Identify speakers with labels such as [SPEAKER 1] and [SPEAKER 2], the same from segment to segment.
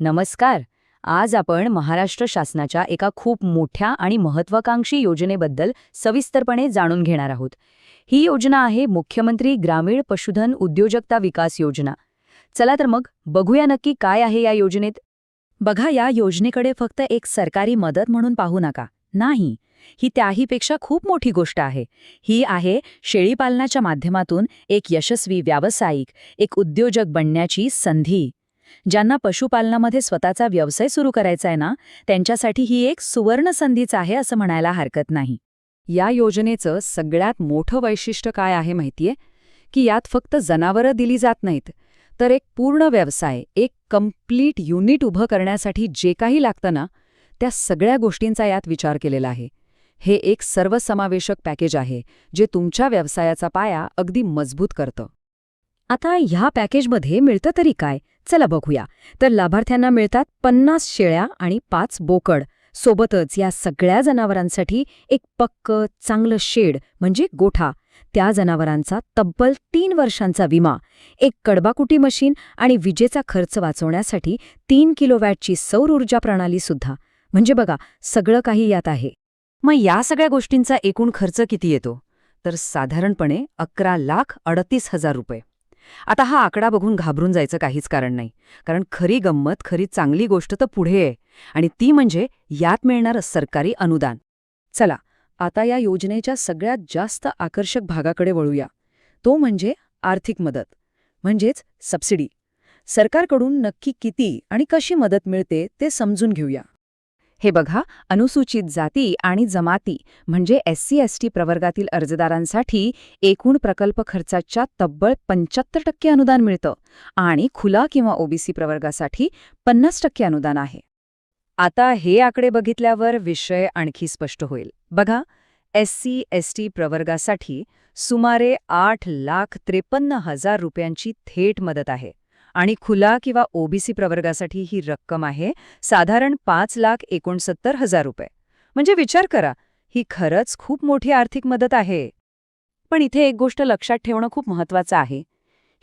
[SPEAKER 1] नमस्कार. आज आपण महाराष्ट्र शासनाच्या एका खूप मोठ्या आणि महत्त्वाकांक्षी योजनेबद्दल सविस्तरपणे जाणून घेणार आहोत. ही योजना आहे मुख्यमंत्री ग्रामीण पशुधन उद्योजकता विकास योजना. चला तर मग बघूया नक्की काय आहे या योजनेत.
[SPEAKER 2] बघा, या योजनेकडे फक्त एक सरकारी मदत म्हणून पाहू नका. नाही, ही त्याहीपेक्षा खूप मोठी गोष्ट आहे. ही आहे शेळीपालनाच्या माध्यमातून एक यशस्वी व्यावसायिक, एक उद्योजक बनण्याची संधी. ज्यांना पशुपालनामध्ये स्वतःचा व्यवसाय सुरू करायचा आहे ना, त्यांच्यासाठी ही एक सुवर्ण संधीच आहे असं म्हणायला हरकत नाही.
[SPEAKER 1] या योजनेचं सगळ्यात मोठं वैशिष्ट्य काय आहे माहितीये? की यात फक्त जनावरं दिली जात नाहीत, तर एक पूर्ण व्यवसाय, एक कंप्लीट युनिट उभं करण्यासाठी जे काही लागतं ना, त्या सगळ्या गोष्टींचा यात विचार केलेला आहे. हे एक सर्वसमावेशक पॅकेज आहे, जे तुमच्या व्यवसायाचा पाया अगदी मजबूत करतं.
[SPEAKER 2] आता ह्या पॅकेजमध्ये मिळतं तरी काय? चला बघूया. तर लाभार्थ्यांना मिळतात 50 शेळ्या आणि 5 बोकड. सोबतच या सगळ्या जनावरांसाठी एक पक्कं चांगलं शेड म्हणजे गोठा, त्या जनावरांचा तब्बल 3 वर्षांचा विमा, एक कडबाकुटी मशीन आणि विजेचा खर्च वाचवण्यासाठी 3 किलोवॅटची सौर ऊर्जा प्रणालीसुद्धा. म्हणजे बघा, सगळं काही यात आहे.
[SPEAKER 1] मग या सगळ्या गोष्टींचा एकूण खर्च किती येतो? तर साधारणपणे 11,38,000 रुपये. आता हा आकडा बघून घाबरून जायचं काहीच कारण नाही, कारण खरी गंमत, खरी चांगली गोष्ट तर पुढे आहे, आणि ती म्हणजे यात मिळणारं सरकारी अनुदान. चला, आता या योजनेच्या सगळ्यात जास्त आकर्षक भागाकडे वळूया. तो म्हणजे आर्थिक मदत, म्हणजेच सबसिडी. सरकारकडून नक्की किती आणि कशी मदत मिळते ते समजून घेऊया. हे बघा, अनुसूचित जाती आणि जमाती म्हणजे SC/ST प्रवर्गातील अर्जदारांसाठी एकूण प्रकल्प खर्चाच्या तब्बल 75% अनुदान मिळतं आणि खुला किंवा OBC प्रवर्गासाठी 50% अनुदान आहे. आता हे आकडे बघितल्यावर विषय आणखी स्पष्ट होईल. बघा, SC/ST प्रवर्गासाठी सुमारे 8,53,000 रुपयांची थेट मदत आहे आणि खुला किंवा OBC प्रवर्गासाठी ही रक्कम आहे साधारण 5,69,000 रुपये. म्हणजे विचार करा, ही खरंच खूप मोठी आर्थिक मदत आहे. पण इथे एक गोष्ट लक्षात ठेवणं खूप महत्त्वाचं आहे.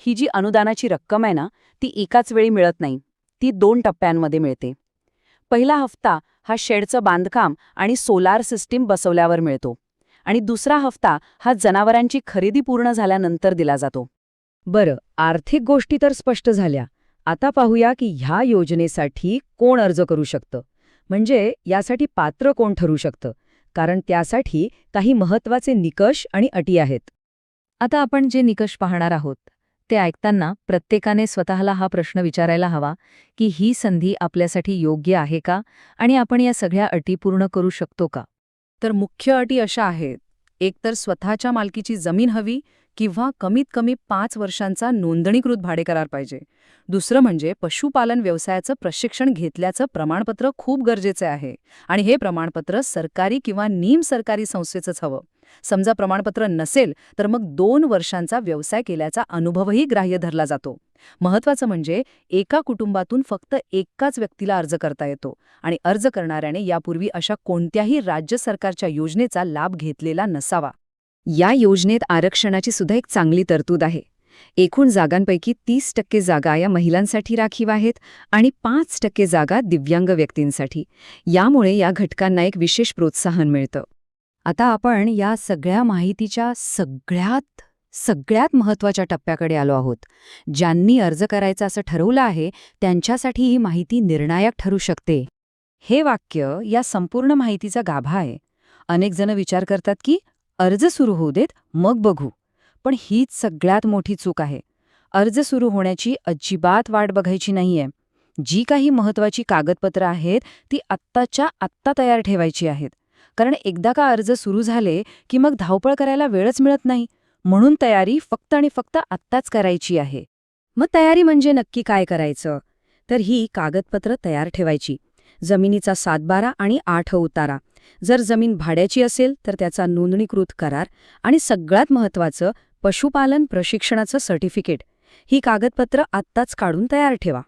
[SPEAKER 1] ही जी अनुदानाची रक्कम आहे ना, ती एकाच वेळी मिळत नाही. ती 2 टप्प्यांमध्ये मिळते. पहिला हफ्ता हा शेडचं बांधकाम आणि सोलार सिस्टीम बसवल्यावर मिळतो, आणि दुसरा हफ्ता हा जनावरांची खरेदी पूर्ण झाल्यानंतर दिला जातो. बरं, आर्थिक गोष्टी तर स्पष्ट झाल्या. आता पाहूया की ह्या योजनेसाठी कोण अर्ज करू शकतं, म्हणजे यासाठी पात्र कोण ठरू शकतं, कारण त्यासाठी काही महत्त्वाचे निकष आणि अटी आहेत.
[SPEAKER 2] आता आपण जे निकष पाहणार आहोत ते ऐकताना प्रत्येकाने स्वतःला हा प्रश्न विचारायला हवा की ही संधी आपल्यासाठी योग्य आहे का आणि आपण या सगळ्या अटी पूर्ण करू शकतो का.
[SPEAKER 1] तर मुख्य अटी अशा आहेत. एकतर स्वतःच्या मालकीची जमीन हवी किंवा कमीत कमी 5 वर्षांचा नोंदणीकृत भाडेकरार पाहिजे. दुसरं म्हणजे पशुपालन व्यवसायाचं प्रशिक्षण घेतल्याचं प्रमाणपत्र खूप गरजेचं आहे, आणि हे प्रमाणपत्र सरकारी किंवा निमसरकारी संस्थेचंच हवं. समजा प्रमाणपत्र नसेल तर मग 2 वर्षांचा व्यवसाय केल्याचा अनुभवही ग्राह्य धरला जातो. महत्त्वाचं म्हणजे एका कुटुंबातून फक्त एकाच व्यक्तीला अर्ज करता येतो, आणि अर्ज करणाऱ्याने यापूर्वी अशा कोणत्याही राज्य सरकारच्या योजनेचा लाभ घेतलेला नसावा. या योजनेत आरक्षणाची सुद्धा एक चांगली तरतूद आहे. एकूण जागांपैकी 30% जागा या महिलांसाठी राखीव आहेत आणि 5% जागा दिव्यांग व्यक्तींसाठी. यामुळे या घटकांना एक विशेष प्रोत्साहन मिळतं. आता आपण या सगळ्या माहितीच्या सगळ्यात महत्त्वाच्या टप्प्याकडे आलो आहोत. ज्यांनी अर्ज करायचं असं ठरवलं आहे त्यांच्यासाठी ही माहिती निर्णायक ठरू शकते. हे वाक्य या संपूर्ण माहितीचा गाभा आहे. अनेक जण विचार करतात की अर्ज सुरू होऊ देत मग बघू, पण हीच सगळ्यात मोठी चूक आहे. अर्ज सुरू होण्याची अजिबात वाट बघायची नाहीये. जी काही महत्त्वाची कागदपत्रं आहेत ती आत्ताच्या आत्ता तयार ठेवायची आहेत, कारण एकदा का अर्ज सुरू झाले की मग धावपळ करायला वेळच मिळत नाही. म्हणून तयारी फक्त आणि फक्त आत्ताच करायची आहे. मग तयारी म्हणजे नक्की काय करायचं? तर ही कागदपत्रं तयार ठेवायची. जमिनीचा 7/12 आणि 8 उतारा, जर जमीन भाड्याची असेल तर त्याचा नोंदणीकृत करार, आणि सगळ्यात महत्त्वाचं पशुपालन प्रशिक्षणाचं सर्टिफिकेट. ही कागदपत्रं आत्ताच काढून तयार ठेवा.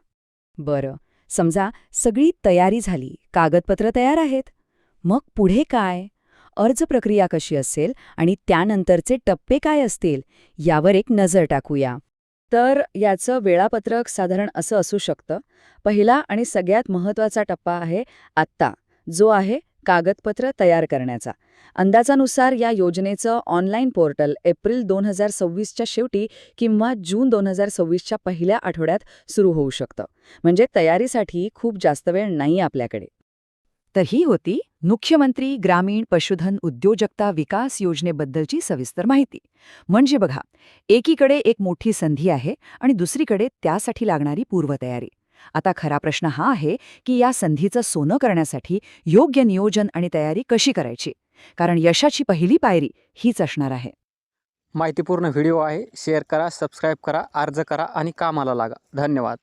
[SPEAKER 1] बरं, समजा सगळी तयारी झाली, कागदपत्रं तयार आहेत. मग पुढे काय? अर्ज प्रक्रिया कशी असेल आणि त्यानंतरचे टप्पे काय असतील यावर एक नजर टाकूया. तर याचं वेळापत्रक साधारण असं असू शकतं. पहिला आणि सगळ्यात महत्त्वाचा टप्पा आहे आत्ता, जो आहे कागदपत्र तयार करण्याचा. अंदाजानुसार या योजनेचं ऑनलाईन पोर्टल एप्रिल 2026च्या शेवटी किंवा जून 2026च्या पहिल्या आठवड्यात सुरू होऊ शकतं. म्हणजे तयारीसाठी खूप जास्त वेळ नाही आपल्याकडे. तर ही होती मुख्यमंत्री ग्रामीण पशुधन उद्योजकता विकास योजनेबद्दलची सविस्तर माहिती. म्हणजे बघा, एकीकडे एक मोठी संधी आहे आणि दुसरीकडे त्यासाठी लागणारी पूर्वतयारी. आता खरा प्रश्न हा आहे की या संधीचं सोनं करण्यासाठी योग्य नियोजन आणि तयारी कशी करायची, कारण यशाची पहिली पायरी हीच असणार आहे.
[SPEAKER 3] माहितीपूर्ण व्हिडिओ आहे. शेअर करा, सबस्क्राईब करा, अर्ज करा आणि कामाला लागा. धन्यवाद.